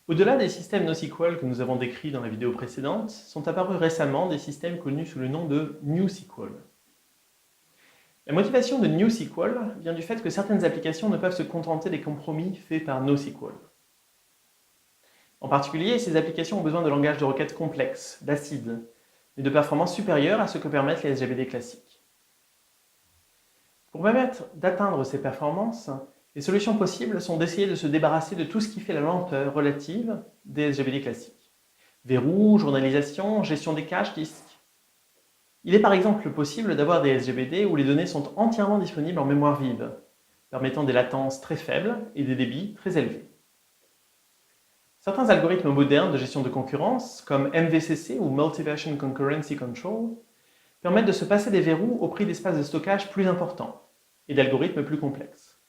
Au-delà des systèmes NoSQL que nous avons décrits dans la vidéo précédente, sont apparus récemment des systèmes connus sous le nom de NewSQL. La motivation de NewSQL vient du fait que certaines applications ne peuvent se contenter des compromis faits par NoSQL. En particulier, ces applications ont besoin de langages de requêtes complexes, d'acides, mais de performances supérieures à ce que permettent les SGBD classiques. Pour permettre d'atteindre ces performances, les solutions possibles sont d'essayer de se débarrasser de tout ce qui fait la lenteur relative des SGBD classiques. Verrous, journalisation, gestion des caches, disques. Il est par exemple possible d'avoir des SGBD où les données sont entièrement disponibles en mémoire vive, permettant des latences très faibles et des débits très élevés. Certains algorithmes modernes de gestion de concurrence, comme MVCC ou Multi-Version Concurrency Control, permettent de se passer des verrous au prix d'espaces de stockage plus importants et d'algorithmes plus complexes.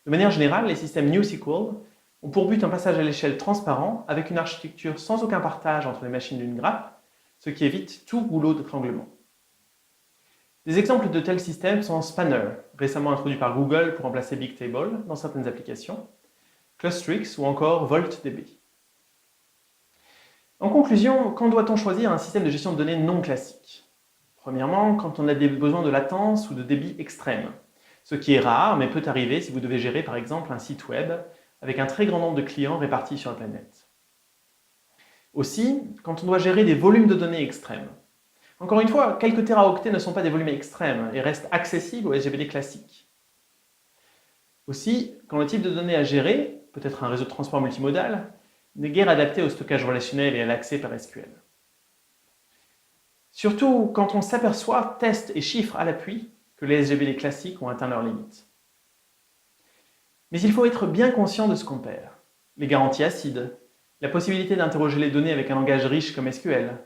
De manière générale, les systèmes NewSQL ont pour but un passage à l'échelle transparent avec une architecture sans aucun partage entre les machines d'une grappe, ce qui évite tout goulot d'étranglement. Des exemples de tels systèmes sont Spanner, récemment introduit par Google pour remplacer Bigtable dans certaines applications, Clustrix ou encore VoltDB. En conclusion, quand doit-on choisir un système de gestion de données non classique? Premièrement, quand on a des besoins de latence ou de débit extrême, ce qui est rare mais peut arriver si vous devez gérer par exemple un site web avec un très grand nombre de clients répartis sur la planète. Aussi, quand on doit gérer des volumes de données extrêmes. Encore une fois, quelques téraoctets ne sont pas des volumes extrêmes et restent accessibles aux SGBD classiques. Aussi, quand le type de données à gérer, peut-être un réseau de transport multimodal, n'est guère adapté au stockage relationnel et à l'accès par SQL. Surtout quand on s'aperçoit, tests et chiffres à l'appui, que les SGBD classiques ont atteint leurs limites. Mais il faut être bien conscient de ce qu'on perd. Les garanties acides, la possibilité d'interroger les données avec un langage riche comme SQL,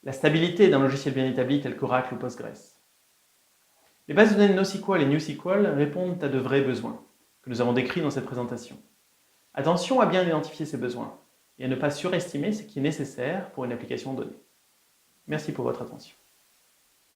la stabilité d'un logiciel bien établi tel qu'Oracle ou Postgres. Les bases de données NoSQL et NewSQL répondent à de vrais besoins, que nous avons décrits dans cette présentation. Attention à bien identifier ces besoins et à ne pas surestimer ce qui est nécessaire pour une application donnée. Merci pour votre attention.